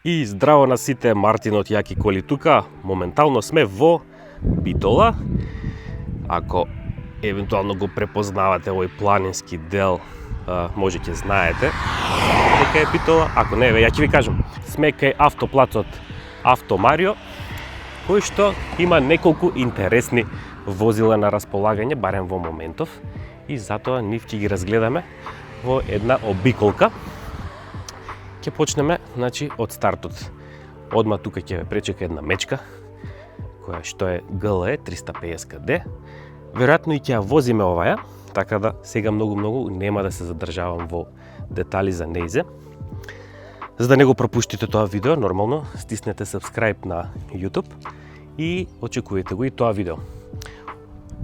И здраво на сите, Мартин од Јаки коли тука. Моментално сме во Битола. Ако евентуално го препознавате овој планински дел, може ќе знаете дека е Битола. Ако не, ја ќе ви кажам. Сме кај автоплацот Авто Марио, кој што има неколку интересни возила на располагање, барем во моментов, и затоа нив ќе ги разгледаме во една обиколка. Ќе почнеме, значи, од стартот. Одма тука ќе ве пречека една мечка, која што е GLE 350D. Веројатно и ќе ја возиме оваја, така да сега многу нема да се задржавам во детали за нејзе. За да не го пропуштите тоа видео, нормално стиснете subscribe на YouTube и очекувате го и тоа видео.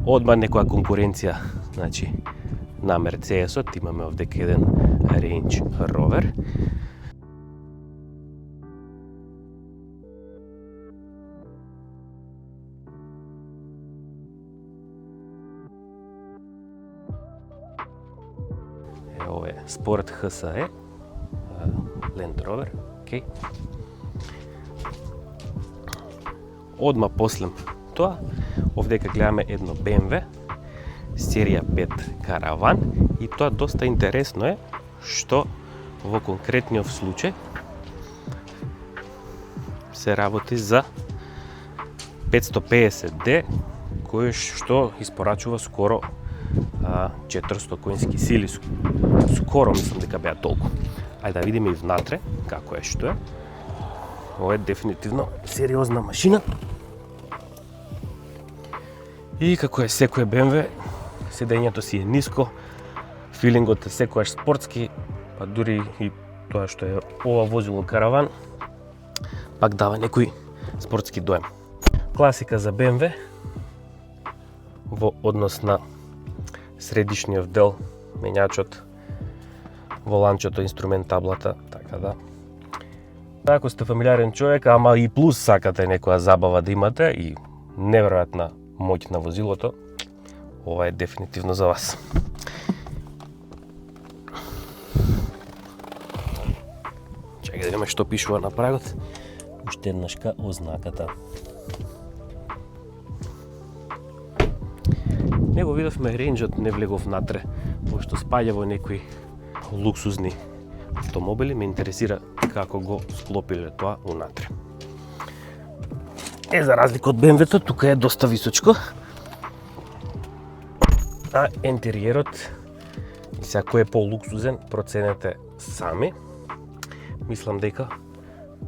Одма некоја конкуренција, значи, на Мерцедесот, имаме овдека еден Range Rover. Ова е Sport HSE, Land Rover, окей. Одма после тоа, овдека гледаме едно BMW серија 5 караван, и тоа доста интересно е што во конкретниот случај се работи за 550D, кој што испорачува скоро 400 коњски сили. Скоро мислам дека беа толку. Ајде да видиме и внатре како е, што е. Ова е дефинитивно сериозна машина. И како е секој BMW, седењето си е ниско, филингот е секојаш спортски, па дури и тоа што е ова возило караван, пак дава некој спортски доем. Класика за BMW во однос на средишниот дел, мењачот, воланчето, инструмент таблата, така да. Ако сте фамилиарен човек, ама и плюс сакате некоја забава да имате и неверојатна моќ на возилото, ова е дефинитивно за вас. Чекај да видиме што пишува на прагот. Уште еднашка ознаката. Не го видовме ренџот, не влегов натре, пошто спаѓа во некои луксузни автомобили, ме интересира како го склопиле тоа унатре. За разлика од BMW-то, тука е доста височко. А интериерот, сега кој е по-луксузен, проценете сами. Мислам дека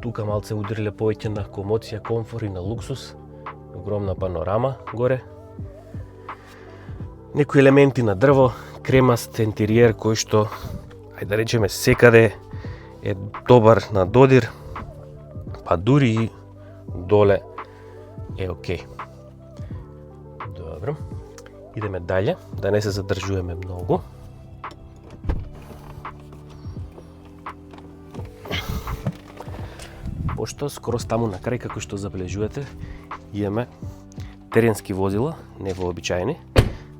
тука малце удриле повеќе на комоција, комфор и на луксус. Огромна панорама горе. Некои елементи на дрво, кремаст интериер кој што, ајде да речеме, секаде е добар на додир, па дури и доле е окей. Добро. Идеме дале, да не се задржуваме многу. Пошто скоро таму на крај, како што забележувате, имаме теренски возила, не вообичаени,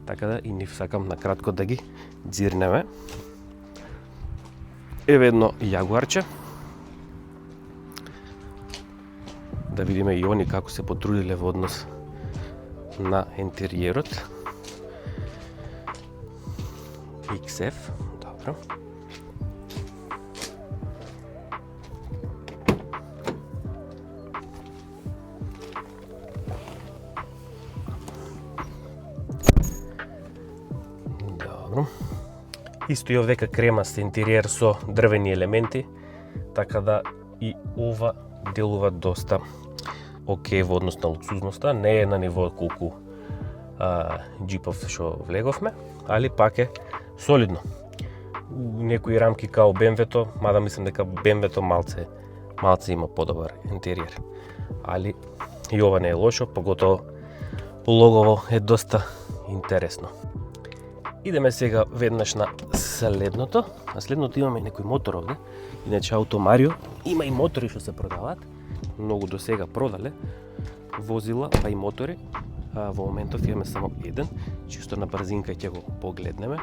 така да и нив сакам на кратко да ги дзирнеме. Еве едно јагуарче. Да видиме и они како се потрудиле во однос на интериерот. XF, добро. Добро. Исто и овдека кремаст интериер со дрвени елементи, така да и ова делува доста окей во однос на луксузноста. Не е на ниво колку джипов што влеговме, али пак е солидно. Некои рамки као BMW-то, мада мислам дека BMW-то малце има подобар интериер. Али и ова не е лошо, поготово логово е доста интересно. Идеме сега веднаш на следното. На следното имаме некој мотор овде. Иначе Авто Марио има и мотори што се продаваат. Многу до сега продале возила, па и мотори. Во моментов имаме само еден. Чисто на брзинка ќе го погледнеме.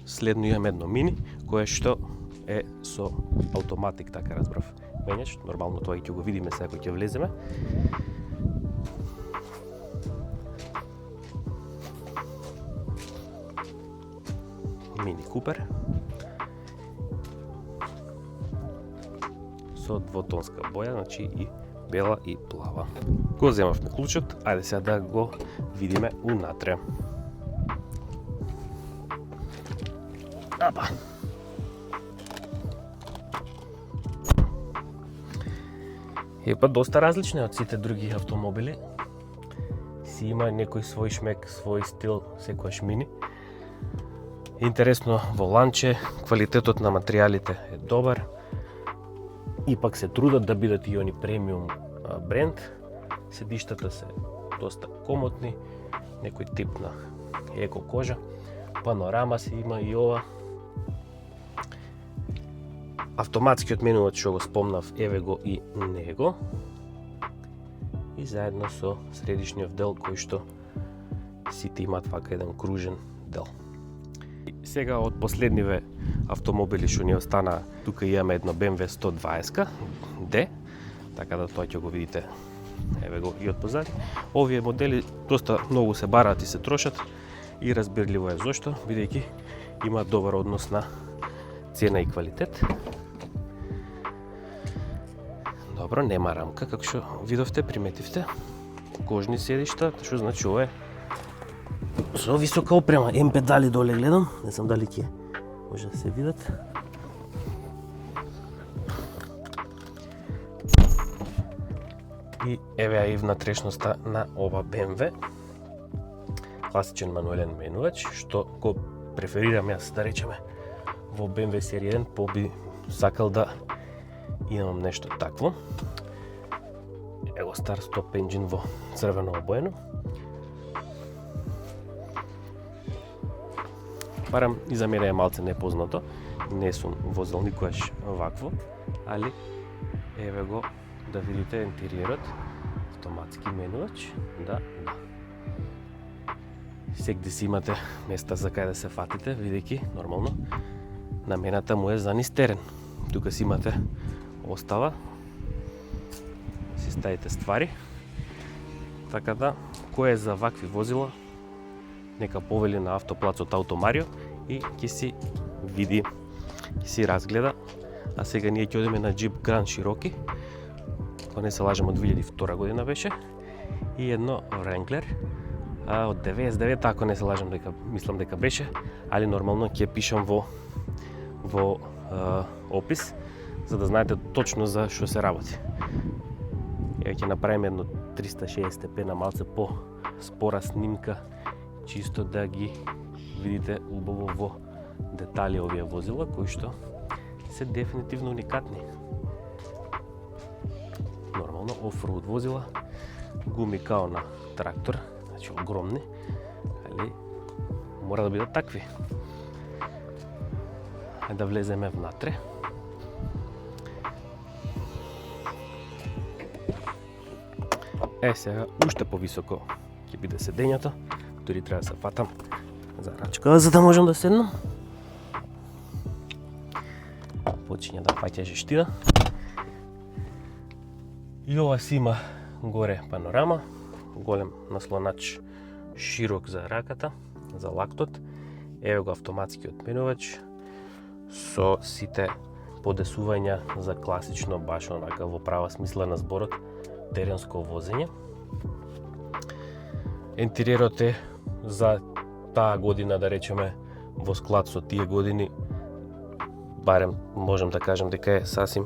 следно имаме едно мини, кое што е со автоматик, така разбрав, менјач. Нормално тоа ќе го видиме сега кога ќе влеземе. Мини Купер со двотонска боја, значи и бела и плава. Го земавме клучот, ајде сега да го видиме унатре. Апа. Е па доста различни од сите други автомобили. Си има некој свој шмек, свој стил, секојаш мини. Интересно воланче, квалитетот на материјалите е добар. Ипак се трудат да бидат и они премиум бренд. Седиштата се доста комотни, некој тип на еко кожа. Панорама си има и ова. Автоматскиот менувач што го спомнав, еве го и него. И заедно со средишниот дел кој што сите имаат вака еден кружен дел. И сега од последниве автомобили што ни останаа, тука имаме едно BMW 120D, така да тоа ќе го видите, еве го и од позади. Овие модели доста многу се бараат и се трошат и разбирливо е зошто, бидејќи имаат добар однос на цена и квалитет. Добро, нема рамка, како што видовте, приметивте. Кожни седишта, што значи ова е со висока опрема. Ем педали доле гледам, не знам дали ќе може да се видат. И еве и внатрешноста на ова BMW. Класичен мануелен менувач, што го преферирам јас, да речеме, во BMW серија 1, би сакал да имам нешто такво. Его стар стоп енджин во црвено обоено. Барам и за мене е малце непознато, не сум возел никогаш вакво, али еве го да видите интериерот, автоматски менувач, да. Сегде си имате места за кај да се фатите, видејќи нормално намената му е за низ терен. Тука си имате остава, си ставите ствари, така да кој е за вакви возила, нека повели на автоплацот Автомарио и ќе си види, ќе си разгледа. А сега ние ќе одиме на Jeep Grand Cherokee, ако не се лажам од 2002 година беше, и едно Wrangler од 99, ако не се лажам, мислам дека беше, али нормално ќе пишам во опис, за да знаете точно за што се работи. Еве ќе направиме едно 360 степена, малце по спора снимка, чисто да ги видите убаво во детали овие возила, кои што се дефинитивно уникатни. Нормално офроуд возила, гуми као на трактор, значи огромни, али мора да бидат такви. Ајде да влеземе внатре. Сега уште повисоко ќе биде седењето, дури треба да се фатам за рачка, за да можам да седнам. Почиња да паќа жештина. И ова си има горе панорама, голем наслонач, широк за раката, за лактот. Еве го автоматскиот менувач со сите подесувања за класично, баш онака во права смисла на зборот, теренско возење. Интериерот е за таа година, да речеме, во склад со тие години, барем можам да кажам дека е сасим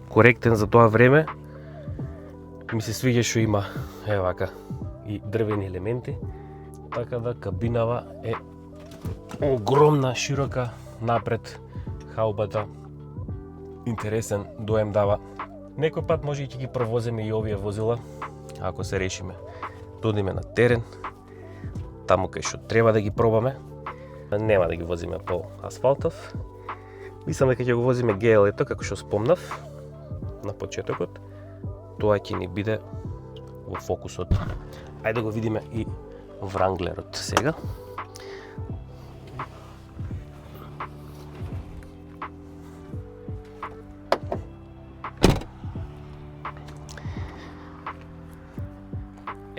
коректен за тоа време. Ми се свиѓа што има вака и дрвени елементи, така да кабинава е огромна, широка, напред хаубата, интересен доем дава. Некој пат може и ќе ги провозиме и овие возила, ако се решиме да одиме на терен, таму кај што треба да ги пробаме. Нема да ги возиме по асфалтов. Мислам дека ќе го возиме GL-ето, како што спомнав на почетокот. Тоа ќе ни биде во фокусот. Ајде да го видиме и Wranglerот сега.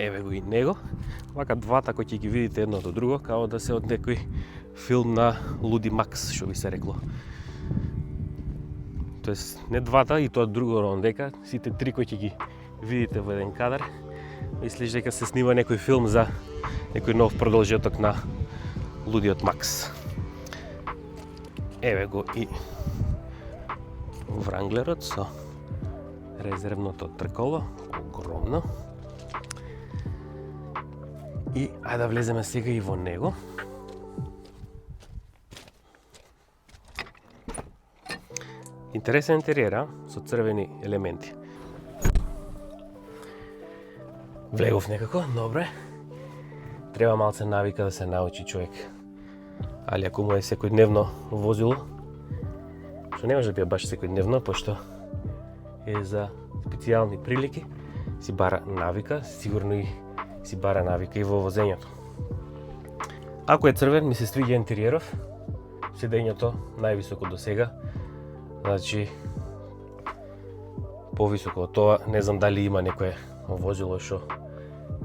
Еве го и него. Вака двата кои ќе ги видите едно до друго, као да се од некој филм на Луди Макс, што би се рекло. Тоест, не двата, и тоа друго рондека, сите три кои ќе ги видите во еден кадар, мислиш дека се снима некој филм за некој нов продолжеток на Лудиот Макс. Еве го и Вранглерот со резервното трколо, огромно. И ајде да влеземе сега и во него. Интересен интериер, со црвени елементи. Влегов некако, добре. Треба малце навика да се научи човек. Али ако му е секојдневно возило, што не може да биде баш секојдневно, пошто е за специјални прилики, си бара навика, сигурно и си бара навика и во возењето. Ако е црвен, ми се свиѓа интериеров, седењето највисоко до сега, значи повисоко од тоа, не знам дали има некое возило што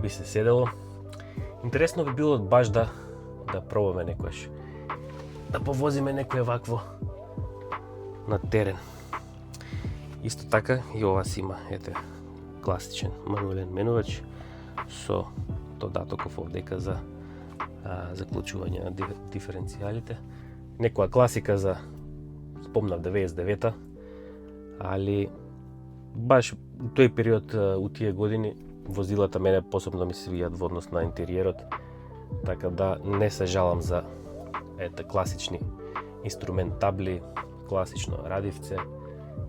би се седело. Интересно би било баш да пробаме некојаш, да повозиме некој вакво на терен. Исто така и ова си има, ете, класичен мануелен менувач со додатоков овдека за заклучување на диференцијалите. Некоја класика за, спомнав, 99-та, али баш у тој период, у тие години, возилата мене посебно ми се свијат во однос на интериерот, така да не се жалам за класични инструментабли, класично радивце,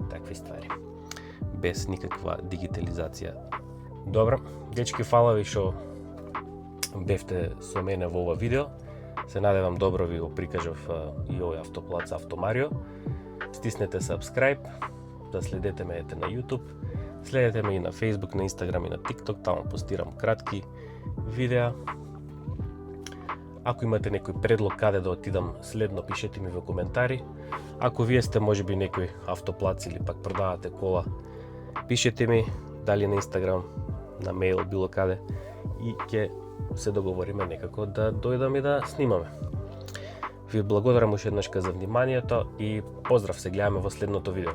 такви ствари, без никаква дигитализација. Добро, дечки, фала ви што бевте со мене во ова видео. Се надевам добро ви го прикажав и овој автоплац Автомарио. Стиснете subscribe, да следете ме на YouTube, следете ме и на Facebook, на Instagram и на TikTok, таму постирам кратки видеа. Ако имате некој предлог каде да отидам следно, пишете ми во коментари. Ако вие сте можеби некој автоплац или пак продавате кола, пишете ми, дали на Instagram, на мејл, било каде, и ќе се договориме некако да дојдам и да снимаме. Ви благодарам уште еднашка за вниманието и поздрав, се гледаме во следното видео.